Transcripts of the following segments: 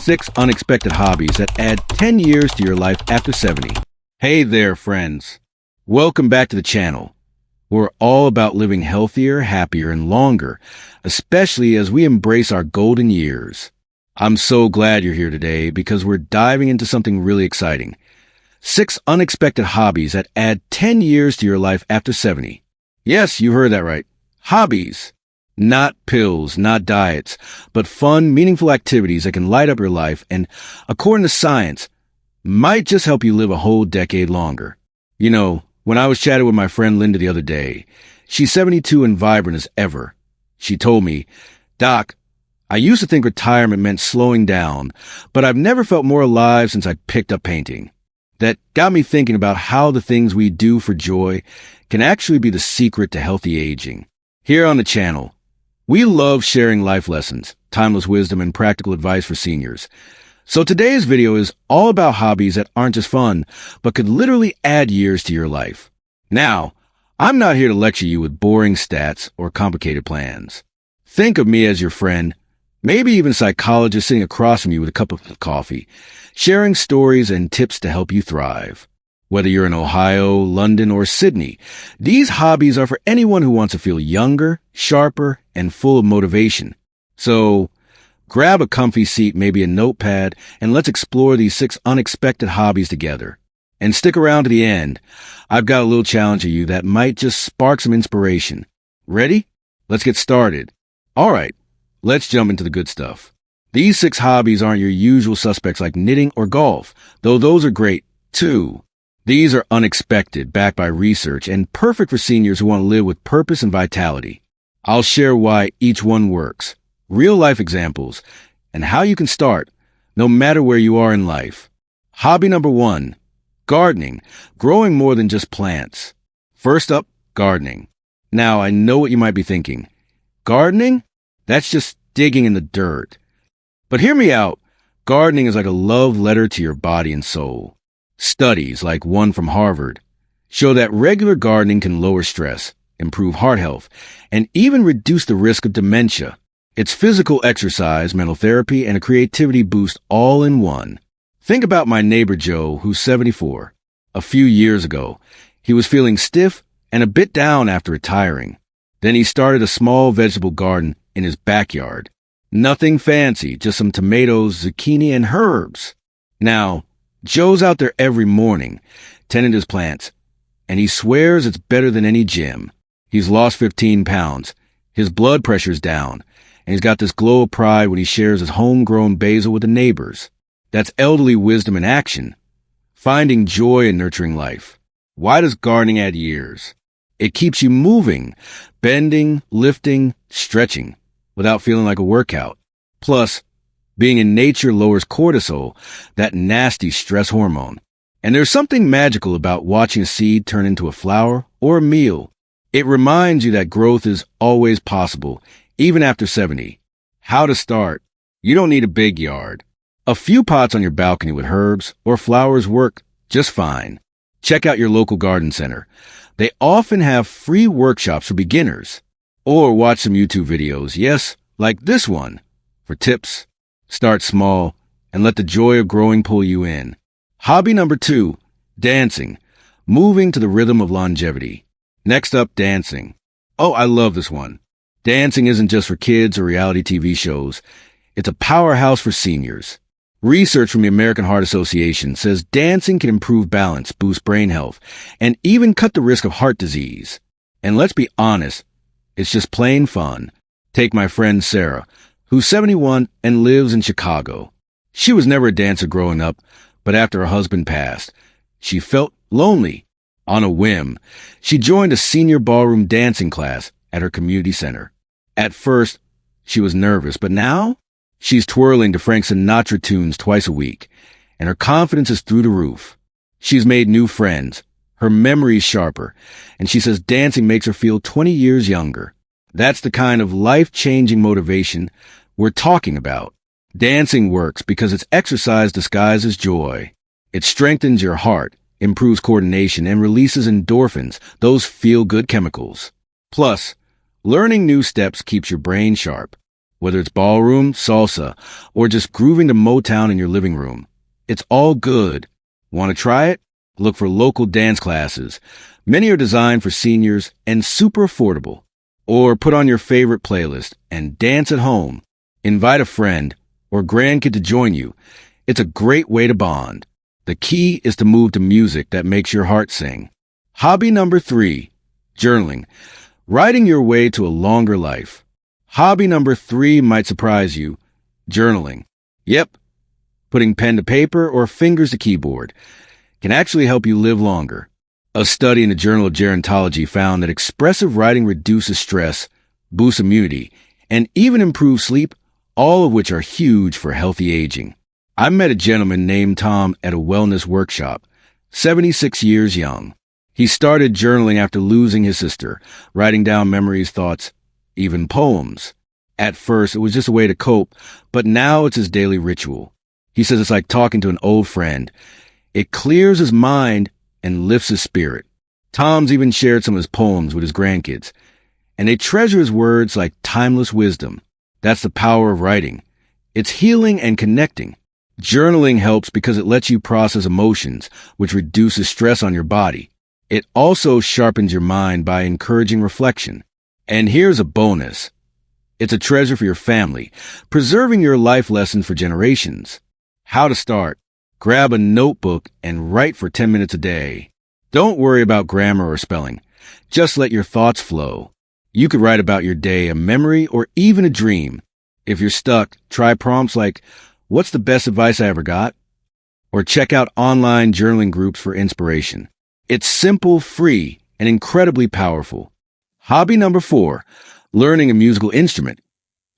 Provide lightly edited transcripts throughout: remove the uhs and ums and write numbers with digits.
6 unexpected hobbies that add 10 years to your life after 70. Hey there, friends. Welcome back to the channel. We're all about living healthier, happier, and longer, especially as we embrace our golden years. I'm so glad you're here today because we're diving into something really exciting. 6 unexpected hobbies that add 10 years to your life after 70. Yes, you heard that right. Hobbies. Not pills, not diets, but fun, meaningful activities that can light up your life and, according to science, might just help you live a whole decade longer. You know, when I was chatting with my friend Linda the other day, she's 72 and vibrant as ever. She told me, "Doc, I used to think retirement meant slowing down, but I've never felt more alive since I picked up painting." That got me thinking about how the things we do for joy can actually be the secret to healthy aging. Here on the channel, we love sharing life lessons, timeless wisdom, and practical advice for seniors. So today's video is all about hobbies that aren't just fun, but could literally add years to your life. Now, I'm not here to lecture you with boring stats or complicated plans. Think of me as your friend, maybe even a psychologist sitting across from you with a cup of coffee, sharing stories and tips to help you thrive. Whether you're in Ohio, London, or Sydney, these hobbies are for anyone who wants to feel younger, sharper, and full of motivation. So, grab a comfy seat, maybe a notepad, and let's explore these 6 unexpected hobbies together. And stick around to the end. I've got a little challenge for you that might just spark some inspiration. Ready? Let's get started. All right, let's jump into the good stuff. These 6 hobbies aren't your usual suspects like knitting or golf, though those are great too. These are unexpected, backed by research, and perfect for seniors who want to live with purpose and vitality. I'll share why each one works, real-life examples, and how you can start, no matter where you are in life. Hobby number 1, gardening, growing more than just plants. First up, gardening. Now, I know what you might be thinking. Gardening? That's just digging in the dirt. But hear me out. Gardening is like a love letter to your body and soul. Studies, like one from Harvard, show that regular gardening can lower stress, improve heart health, and even reduce the risk of dementia. It's physical exercise, mental therapy, and a creativity boost all in one. Think about my neighbor Joe, who's 74. A few years ago, he was feeling stiff and a bit down after retiring. Then he started a small vegetable garden in his backyard. Nothing fancy, just some tomatoes, zucchini, and herbs. Now, Joe's out there every morning, tending his plants, and he swears it's better than any gym. He's lost 15 pounds, his blood pressure's down, and he's got this glow of pride when he shares his homegrown basil with the neighbors. That's elderly wisdom in action, finding joy in nurturing life. Why does gardening add years? It keeps you moving, bending, lifting, stretching, without feeling like a workout. Plus, being in nature lowers cortisol, that nasty stress hormone. And there's something magical about watching a seed turn into a flower or a meal. It reminds you that growth is always possible, even after 70. How to start? You don't need a big yard. A few pots on your balcony with herbs or flowers work just fine. Check out your local garden center. They often have free workshops for beginners. Or watch some YouTube videos, yes, like this one, for tips. Start small and let the joy of growing pull you in. Hobby number 2, dancing, moving to the rhythm of longevity. Next up, dancing. Oh, I love this one. Dancing isn't just for kids or reality TV shows. It's a powerhouse for seniors. Research from the American Heart Association says dancing can improve balance, boost brain health, and even cut the risk of heart disease. And let's be honest, it's just plain fun. Take my friend Sarah, who's 71 and lives in Chicago. She was never a dancer growing up, but after her husband passed, she felt lonely. On a whim, she joined a senior ballroom dancing class at her community center. At first, she was nervous, but now she's twirling to Frank Sinatra tunes twice a week, and her confidence is through the roof. She's made new friends, her memory's sharper, and she says dancing makes her feel 20 years younger. That's the kind of life-changing motivation we're talking about. Dancing works because it's exercise disguised as joy. It strengthens your heart, improves coordination, and releases endorphins, those feel-good chemicals. Plus, learning new steps keeps your brain sharp. Whether it's ballroom, salsa, or just grooving to Motown in your living room, it's all good. Want to try it? Look for local dance classes. Many are designed for seniors and super affordable. Or put on your favorite playlist and dance at home. Invite a friend or grandkid to join you. It's a great way to bond. The key is to move to music that makes your heart sing. Hobby number 3, journaling. Writing your way to a longer life. Hobby number 3 might surprise you. Journaling. Yep. Putting pen to paper or fingers to keyboard can actually help you live longer. A study in the Journal of Gerontology found that expressive writing reduces stress, boosts immunity, and even improves sleep, all of which are huge for healthy aging. I met a gentleman named Tom at a wellness workshop, 76 years young. He started journaling after losing his sister, writing down memories, thoughts, even poems. At first, it was just a way to cope, but now it's his daily ritual. He says it's like talking to an old friend. It clears his mind and lifts his spirit. Tom's even shared some of his poems with his grandkids, and they treasure his words like timeless wisdom. That's the power of writing. It's healing and connecting. Journaling helps because it lets you process emotions, which reduces stress on your body. It also sharpens your mind by encouraging reflection. And here's a bonus. It's a treasure for your family, preserving your life lessons for generations. How to start. Grab a notebook and write for 10 minutes a day. Don't worry about grammar or spelling. Just let your thoughts flow. You could write about your day, a memory, or even a dream. If you're stuck, try prompts like, "What's the best advice I ever got?" Or check out online journaling groups for inspiration. It's simple, free, and incredibly powerful. Hobby number 4, learning a musical instrument.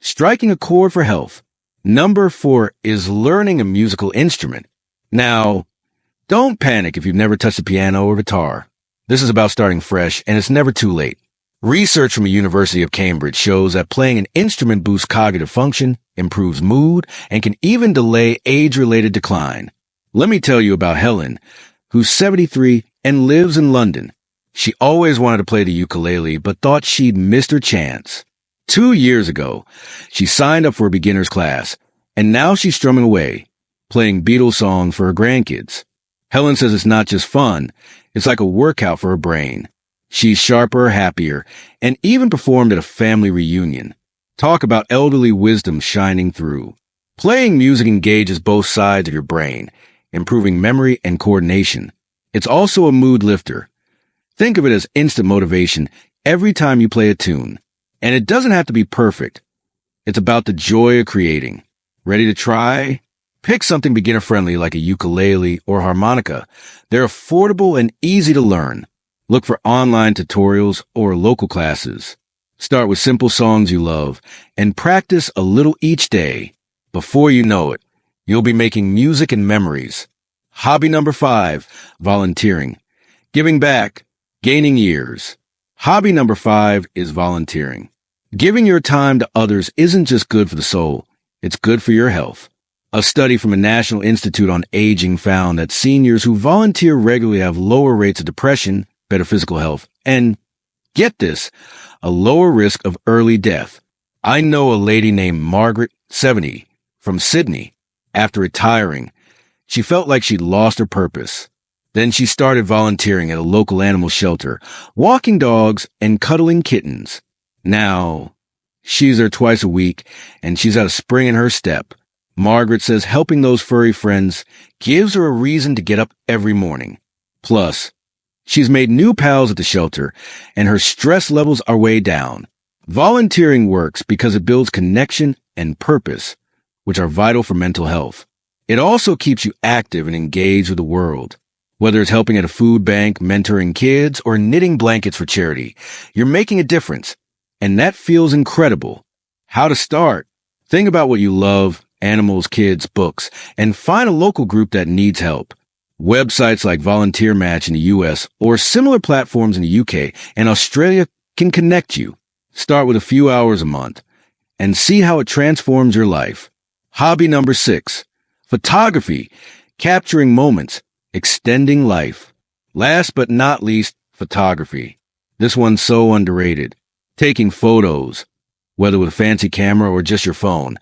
Striking a chord for health. Number 4 is learning a musical instrument. Now, don't panic if you've never touched a piano or guitar. This is about starting fresh, and it's never too late. Research from the University of Cambridge shows that playing an instrument boosts cognitive function, improves mood, and can even delay age-related decline. Let me tell you about Helen, who's 73 and lives in London. She always wanted to play the ukulele, but thought she'd missed her chance. 2 years ago, she signed up for a beginner's class, and now she's strumming away, playing Beatles songs for her grandkids. Helen says it's not just fun, it's like a workout for her brain. She's sharper, happier, and even performed at a family reunion. Talk about elderly wisdom shining through. Playing music engages both sides of your brain, improving memory and coordination. It's also a mood lifter. Think of it as instant motivation every time you play a tune. And it doesn't have to be perfect. It's about the joy of creating. Ready to try? Pick something beginner-friendly like a ukulele or harmonica. They're affordable and easy to learn. Look for online tutorials or local classes. Start with simple songs you love and practice a little each day. Before you know it, you'll be making music and memories. Hobby number 5, volunteering. Giving back, gaining years. Hobby number 5 is volunteering. Giving your time to others isn't just good for the soul, it's good for your health. A study from the National Institute on Aging found that seniors who volunteer regularly have lower rates of depression, better physical health, and, get this, a lower risk of early death. I know a lady named Margaret, 70, from Sydney. After retiring, she felt like she'd lost her purpose. Then she started volunteering at a local animal shelter, walking dogs and cuddling kittens. Now, she's there twice a week, and she's got a spring in her step. Margaret says helping those furry friends gives her a reason to get up every morning. Plus, she's made new pals at the shelter, and her stress levels are way down. Volunteering works because it builds connection and purpose, which are vital for mental health. It also keeps you active and engaged with the world. Whether it's helping at a food bank, mentoring kids, or knitting blankets for charity, you're making a difference. And that feels incredible. How to start? Think about what you love, animals, kids, books, and find a local group that needs help. Websites like Volunteer Match in the US or similar platforms in the UK and Australia can connect you. Start with a few hours a month and see how it transforms your life. Hobby number 6, photography, capturing moments, extending life. Last but not least, photography. This one's so underrated. Taking photos, whether with a fancy camera or just your phone,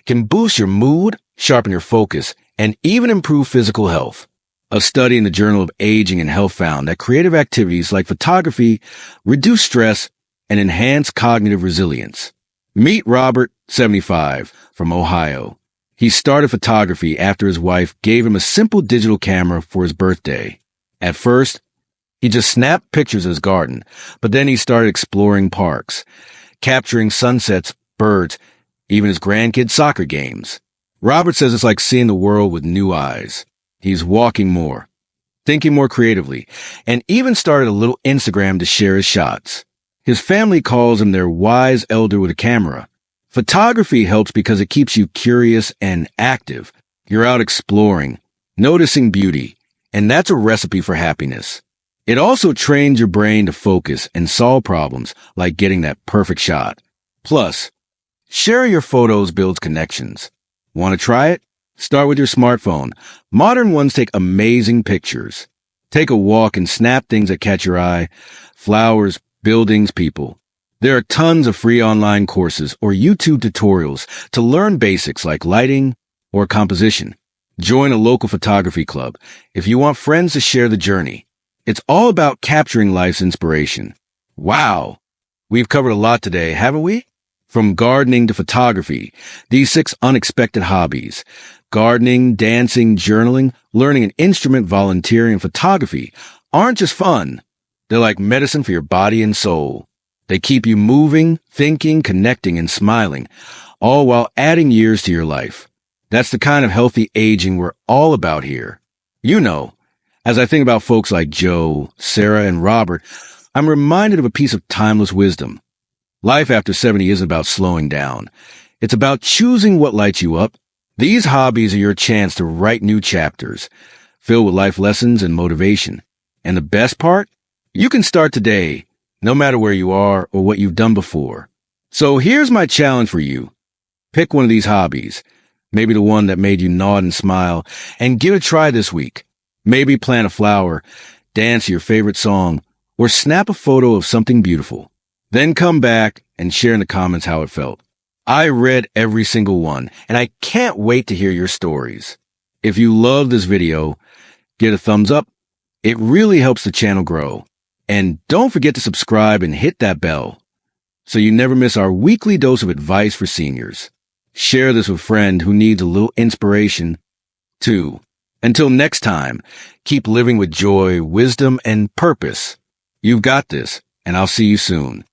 can boost your mood, sharpen your focus, and even improve physical health. A study in the Journal of Aging and Health found that creative activities like photography reduce stress and enhance cognitive resilience. Meet Robert, 75, from Ohio. He started photography after his wife gave him a simple digital camera for his birthday. At first, he just snapped pictures of his garden, but then he started exploring parks, capturing sunsets, birds, even his grandkids' soccer games. Robert says it's like seeing the world with new eyes. He's walking more, thinking more creatively, and even started a little Instagram to share his shots. His family calls him their wise elder with a camera. Photography helps because it keeps you curious and active. You're out exploring, noticing beauty, and that's a recipe for happiness. It also trains your brain to focus and solve problems like getting that perfect shot. Plus, sharing your photos builds connections. Want to try it? Start with your smartphone. Modern ones take amazing pictures. Take a walk and snap things that catch your eye. Flowers, buildings, people. There are tons of free online courses or YouTube tutorials to learn basics like lighting or composition. Join a local photography club if you want friends to share the journey. It's all about capturing life's inspiration. Wow! We've covered a lot today, haven't we? From gardening to photography, these 6 unexpected hobbies. Gardening, dancing, journaling, learning an instrument, volunteering, and photography aren't just fun. They're like medicine for your body and soul. They keep you moving, thinking, connecting, and smiling, all while adding years to your life. That's the kind of healthy aging we're all about here. You know, as I think about folks like Joe, Sarah, and Robert, I'm reminded of a piece of timeless wisdom. Life after 70 isn't about slowing down. It's about choosing what lights you up. These hobbies are your chance to write new chapters, filled with life lessons and motivation. And the best part? You can start today, no matter where you are or what you've done before. So here's my challenge for you. Pick one of these hobbies, maybe the one that made you nod and smile, and give it a try this week. Maybe plant a flower, dance your favorite song, or snap a photo of something beautiful. Then come back and share in the comments how it felt. I read every single one, and I can't wait to hear your stories. If you love this video, give it a thumbs up. It really helps the channel grow. And don't forget to subscribe and hit that bell so you never miss our weekly dose of advice for seniors. Share this with a friend who needs a little inspiration, too. Until next time, keep living with joy, wisdom, and purpose. You've got this, and I'll see you soon.